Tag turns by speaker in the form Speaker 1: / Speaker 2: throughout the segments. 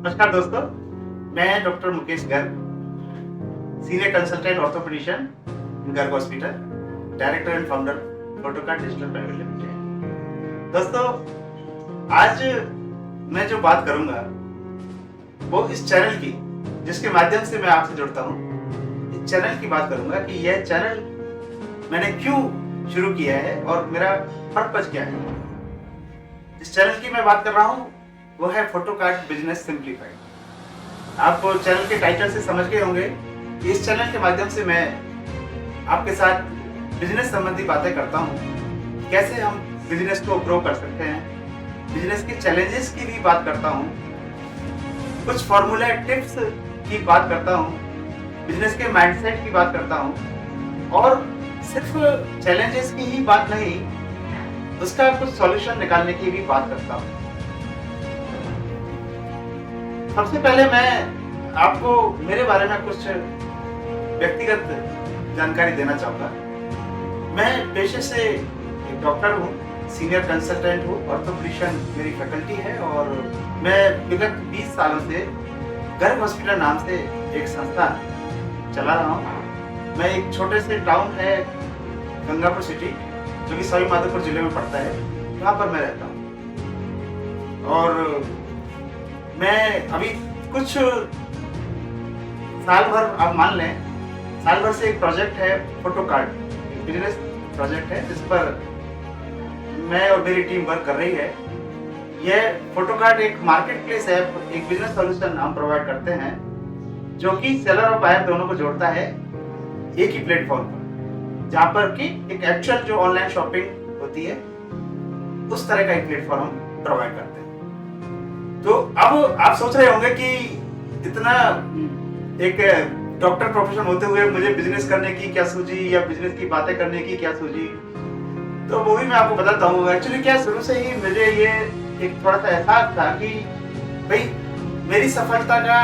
Speaker 1: नमस्कार दोस्तों, मैं doctor Mukesh Garg, senior consultant orthopedician in Garg hospital, director and founder photocard digital private limited. दोस्तों, आज मैं जो बात करूंगा वो इस चैनल की, जिसके माध्यम से मैं आपसे जुड़ता हूँ, इस चैनल की बात करूंगा कि यह चैनल मैंने क्यों शुरू किया है और मेरा पर्पज क्या है। इस चैनल की मैं बात कर रहा हूँ वो है फोटोकार्ड बिजनेस सिंप्लीफाइड। आप चैनल के टाइटल से समझ गए होंगे कि इस चैनल के माध्यम से मैं आपके साथ बिजनेस संबंधी बातें करता हूँ। कैसे हम बिजनेस को ग्रो कर सकते हैं, बिजनेस के चैलेंजेस की भी बात करता हूँ, कुछ फॉर्मूला टिप्स की बात करता हूँ, बिजनेस के माइंडसेट की बात करता हूँ और सिर्फ चैलेंजेस की ही बात नहीं, उसका कुछ सॉल्यूशन निकालने की भी बात करता हूँ। सबसे पहले मैं आपको मेरे बारे में कुछ व्यक्तिगत जानकारी देना चाहूँगा। मैं पेशे से एक डॉक्टर हूँ, सीनियर कंसल्टेंट हूँ, ऑर्थोपेडिशियन मेरी फैकल्टी है और मैं विगत 20 सालों से गर्ग हॉस्पिटल नाम से एक संस्था चला रहा हूँ। मैं एक छोटे से टाउन है गंगापुर सिटी, जो कि सवाई माधोपुर जिले में पड़ता है, वहाँ पर मैं रहता हूँ। और मैं अभी कुछ साल भर, आप मान लें साल भर से एक प्रोजेक्ट है फोटोकार्ड, बिजनेस प्रोजेक्ट है जिस पर मैं और मेरी टीम वर्क कर रही है। यह फोटोकार्ड एक मार्केट प्लेस है, एक बिजनेस सॉल्यूशन हम प्रोवाइड करते हैं जो कि सेलर और बायर दोनों को जोड़ता है एक ही प्लेटफॉर्म पर, जहाँ पर कि एक एक्चुअल जो ऑनलाइन शॉपिंग होती है उस तरह का एक प्लेटफॉर्म हम प्रोवाइड करते हैं। तो अब आप सोच रहे होंगे कि इतना एक डॉक्टर प्रोफेशन होते हुए मुझे बिजनेस करने की क्या सूझी या बिजनेस की बातें करने की क्या सूझी। तो वो भी मैं आपको बताता हूँ। एक्चुअली क्या, शुरू से ही मुझे ये एक थोड़ा सा एहसास था कि भाई मेरी सफलता का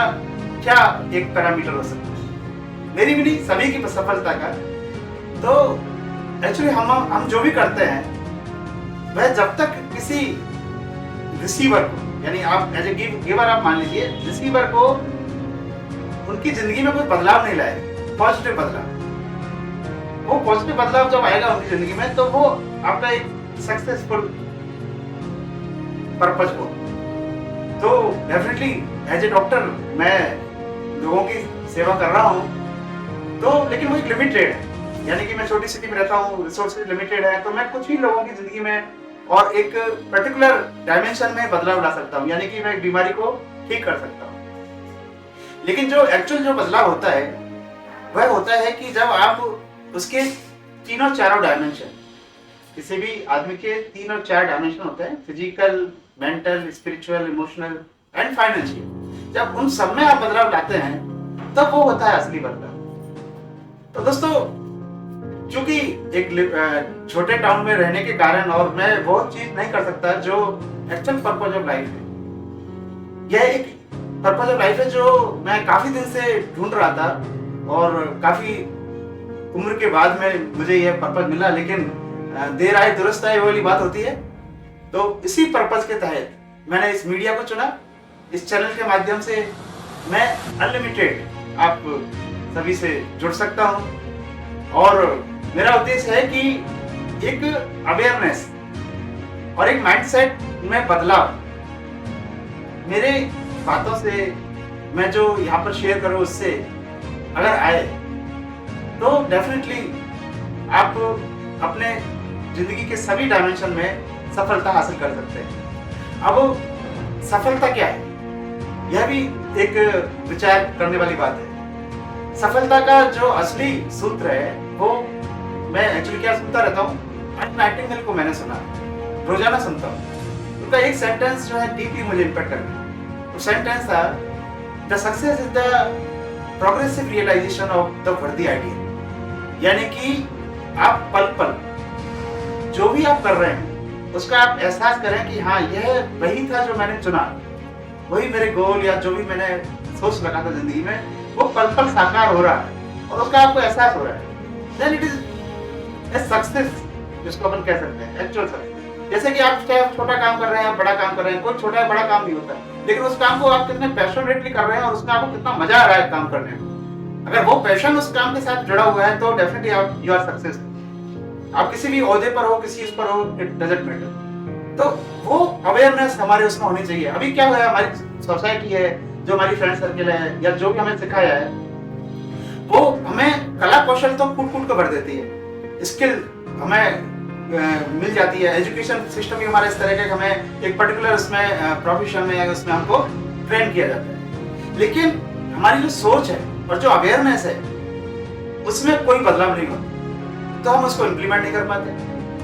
Speaker 1: क्या एक पैरामीटर हो सकता है, मेरी भी नहीं सभी की सफलता का। तो एक्चुअली हम जो भी करते हैं वह जब तक किसी रिसीवर को, यानी आप एज ए गिवर आप मान लीजिए, रिसीवर को उनकी जिंदगी में कोई बदलाव नहीं लाए, पॉजिटिव बदलाव, वो पॉजिटिव बदलाव जब आएगा उनकी जिंदगी में तो वो आपका एक सक्सेसफुल पर्पज हो। तो डेफिनेटली एज ए डॉक्टर मैं लोगों की सेवा कर रहा हूँ, तो लेकिन वो एक लिमिटेड है, यानी कि मैं छोटी सिटी में रहता हूँ, रिसोर्सेज लिमिटेड है, तो मैं कुछ ही लोगों की जिंदगी में और एक पर्टिकुलर डायमेंशन में बदलाव ला सकता हूँ, यानी कि मैं एक बीमारी को ठीक कर सकता हूँ। लेकिन जो एक्चुअल जो बदलाव होता है वह होता है कि जब आप उसके तीनों चारों डायमेंशन, किसी भी आदमी के 3 और 4 डायमेंशन होते हैं, physical, mental, spiritual, emotional and financial, जब उन सब में आप बदलाव लाते हैं तब वो होता है असली बदलाव। तो दोस्तों, क्योंकि एक छोटे टाउन में रहने के कारण और मैं वो चीज नहीं कर सकता जो एक्चुअल पर्पज ऑफ लाइफ है, यह एक पर्पज ऑफ लाइफ है जो मैं काफी दिन से ढूंढ रहा था और काफी उम्र के बाद में मुझे यह पर्पज मिला। लेकिन देर आए दुरुस्त आए वाली बात होती है। तो इसी पर्पज के तहत मैंने इस मीडिया को चुना। इस चैनल के माध्यम से मैं अनलिमिटेड आप सभी से जुड़ सकता हूं और मेरा उद्देश्य है कि एक अवेयरनेस और एक माइंडसेट में बदलाव, मेरे बातों से, मैं जो यहाँ पर शेयर करूँ उससे अगर आए तो डेफिनेटली आप अपने जिंदगी के सभी डायमेंशन में सफलता हासिल कर सकते हैं। अब सफलता क्या है, यह भी एक विचार करने वाली बात है। सफलता का जो असली सूत्र है वो मैं एक्चुअली क्या सुनता रहता हूँ, नाइटिंगेल को मैंने सुना, रोजाना सुनता हूँ। उनका एक सेंटेंस जो है डीपली मुझे इम्पैक्ट कर गया। वो सेंटेंस था, the success is the progressive realization of the worthy idea. यानी कि आप पल पल जो भी आप कर रहे हैं उसका आप एहसास करें कि हाँ, यह वही था जो मैंने चुना, वही मेरे गोल या जो भी मैंने सोच रखा था जिंदगी में, वो पल पल साकार हो रहा है और उसका आपको एहसास हो रहा है। Then it is a success, जिसको अपन कह सकते हैं एक्चुअल सक्सेस। जैसे कि आप चाहे छोटा काम कर रहे हैं, बड़ा काम कर रहे हैं, कोई छोटा या बड़ा काम नहीं होता, लेकिन उस काम को आप कितने पैशनेटली कर रहे हैं और उसमें आपको कितना मजा आ रहा है काम करने में। अगर वो पैशन उस काम के साथ जुड़ा हुआ है तो डेफिनेटली आप यू आर सक्सेसफुल। आप किसी भी ओहदे पर हो, किसी उस पर हो, इट डजंट मैटर। तो वो अवेयरनेस हमारे उसमें होनी चाहिए। अभी क्या हुआ है, हमारी सोसाइटी है, जो हमारी फ्रेंड सर्किल है, या जो भी हमें सिखाया है, वो हमें कला कौशल तो कूट कूट कर भर देती है, स्किल हमें मिल जाती है। एजुकेशन सिस्टम भी हमारा इस तरह का हमें एक पर्टिकुलर उसमें प्रोफेशन में या उसमें हमको ट्रेन किया जाता है, लेकिन हमारी जो सोच है और जो अवेयरनेस है उसमें कोई बदलाव नहीं होता, तो हम उसको इम्प्लीमेंट नहीं कर पाते।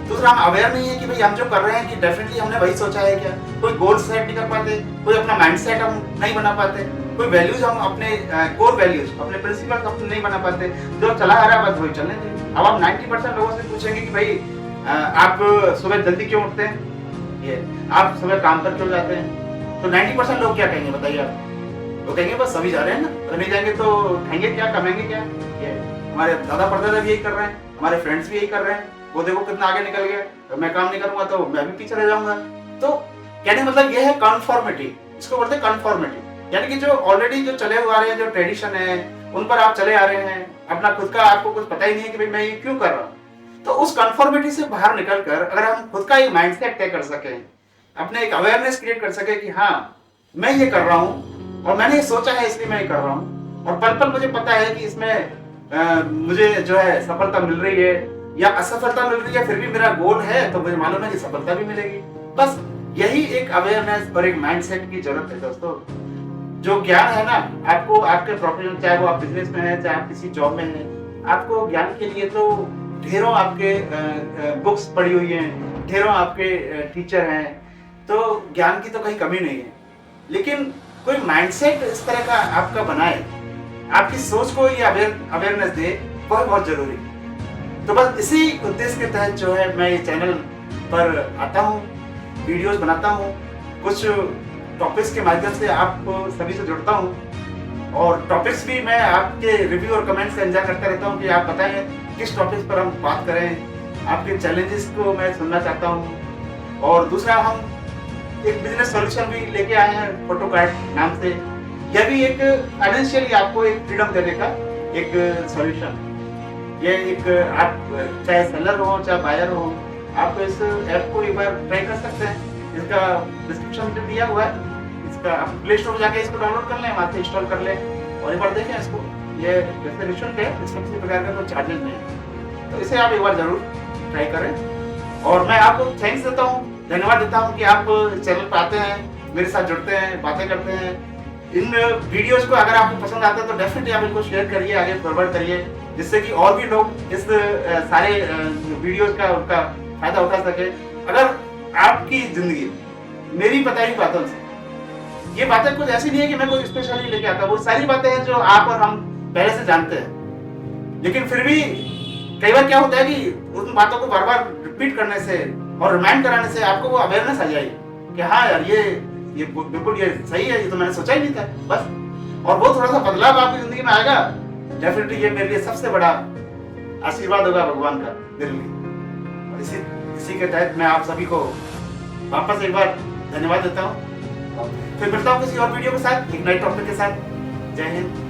Speaker 1: दूसरा, हम अवेयर नहीं है कि भाई हम जो कर रहे हैं कि डेफिनेटली हमने वही सोचा है क्या। कोई गोल सेट नहीं कर पाते, कोई अपना माइंडसेट हम नहीं बना पाते, कोई वैल्यूज हम अपने कोर वैल्यूज, अपने प्रिंसिपल्स हम नहीं बना पाते। जो चला आ रहा है बस वही चलने देंगे। अब आप 90% लोगों से पूछेंगे कि भाई आप सुबह जल्दी क्यों उठते हैं, ये आप सुबह काम पर क्यों जाते हैं, तो 90% लोग क्या कहेंगे बताइए आप? वो कहेंगे बस सभी जा रहे हैं ना, अगर नहीं जाएंगे तो खाएंगे क्या, कमाएंगे क्या। ये हमारे दादा परदादा भी यही कर रहे हैं, हमारे फ्रेंड्स भी यही कर रहे हैं, वो देखो कितना आगे निकल गया, तो मैं काम नहीं करूंगा तो मैं भी पीछे रह जाऊंगा। तो कहने मतलब ये है कन्फॉर्मिटी, इसको बोलते हैं कन्फॉर्मिटी, यानी कि जो ऑलरेडी जो चले हुए आ रहे हैं, जो ट्रेडिशन है उन पर आप चले आ रहे हैं, अपना खुद का आपको कुछ पता ही नहीं है कि भाई मैं ये क्यों कर रहा हूँ। तो उस कन्फॉर्मिटी से बाहर निकलकर अगर हम खुद का एक माइंडसेट तय कर सकें, अपने एक अवेयरनेस क्रिएट कर सके कि हाँ मैं ये कर रहा हूँ और मैंने ये सोचा है इसलिए मैं ये कर रहा हूँ, और पल पल मुझे पता है कि इसमें मुझे जो है सफलता मिल रही है या असफलता मिल रही है, फिर भी मेरा गोल है तो मुझे मालूम है कि सफलता भी मिलेगी। बस यही एक अवेयरनेस और एक माइंडसेट की जरूरत है दोस्तों। जो ज्ञान है ना, आपको आपके प्रोफेशन, चाहे वो आप बिजनेस में है, चाहे आप किसी जॉब में है, आपको ज्ञान के लिए तो ढेरों आपके बुक्स पढ़ी हुई हैं, ढेरों आपके टीचर हैं, तो ज्ञान की तो कहीं कमी नहीं है, लेकिन कोई माइंडसेट इस तरह का आपका बनाए, आपकी सोच को ये अवेयरनेस दे, वह बहुत जरूरी है। तो बस इसी उद्देश्य के तहत जो है मैं ये चैनल पर आता हूँ, वीडियोस बनाता हूँ, कुछ टॉपिक्स के माध्यम से आप सभी से जुड़ता हूँ, और टॉपिक्स भी मैं आपके रिव्यू और कमेंट्स से एंजॉय करता रहता हूँ कि आप बताएं किस टॉपिक्स पर हम बात करें। आपके चैलेंजेस को मैं सुनना चाहता हूँ। और दूसरा, हम एक बिजनेस सॉल्यूशन भी लेके आए हैं फोटोकार्ड नाम से। यह भी एक फाइनेंशियली आपको एक फ्रीडम देने का एक सॉल्यूशन। ये एक आप चाहे सेलर हो चाहे बायर हो, आप इस ऐप को एक बार ट्राई कर सकते हैं। इसका डिस्क्रिप्शन में दिया हुआ है, इसका आप प्ले स्टोर जाके इसको डाउनलोड कर लें, वहाँ से इंस्टॉल कर लें और एक बार देखें इसको। ये जैसे निःशुल्क है, इसमें किसी प्रकार का कोई चार्जेस नहीं है, तो इसे आप एक बार जरूर ट्राई करें। और मैं आपको थैंक्स देता हूँ, धन्यवाद देता हूँ कि आप चैनल पर आते हैं, मेरे साथ जुड़ते हैं, बातें करते हैं। इन वीडियोस को अगर आपको पसंद आता है तो डेफिनेटली आप इनको शेयर करिए, आगे फॉरवर्ड करिए, जिससे कि और भी लोग इस सारे वीडियोस का उनका फायदा उठा सके। अगर आपकी जिंदगी मेरी बताई बातों से, ये बातें कुछ ऐसी नहीं है कि मैं कोई स्पेशली लेके आता, वो सारी बातें हैं जो आप और हम पहले से जानते हैं, लेकिन फिर भी कई बार क्या होता है कि उन बातों को बार बार रिपीट करने से और रिमाइंड कराने से आपको वो अवेयरनेस आ जाएगी कि हाँ यार ये बिल्कुल ये सही है, ये तो मैंने सोचा ही नहीं था बस। और वो थोड़ा सा बदलाव आपकी जिंदगी में आएगा, डेफिनेटली ये मेरे लिए सबसे बड़ा आशीर्वाद होगा भगवान का मेरे लिए। और इसी के तहत मैं आप सभी को वापस एक बार धन्यवाद देता हूँ। फिर मिलता हूँ किसी और वीडियो के साथ, एक नए टॉपिक के साथ। जय हिंद।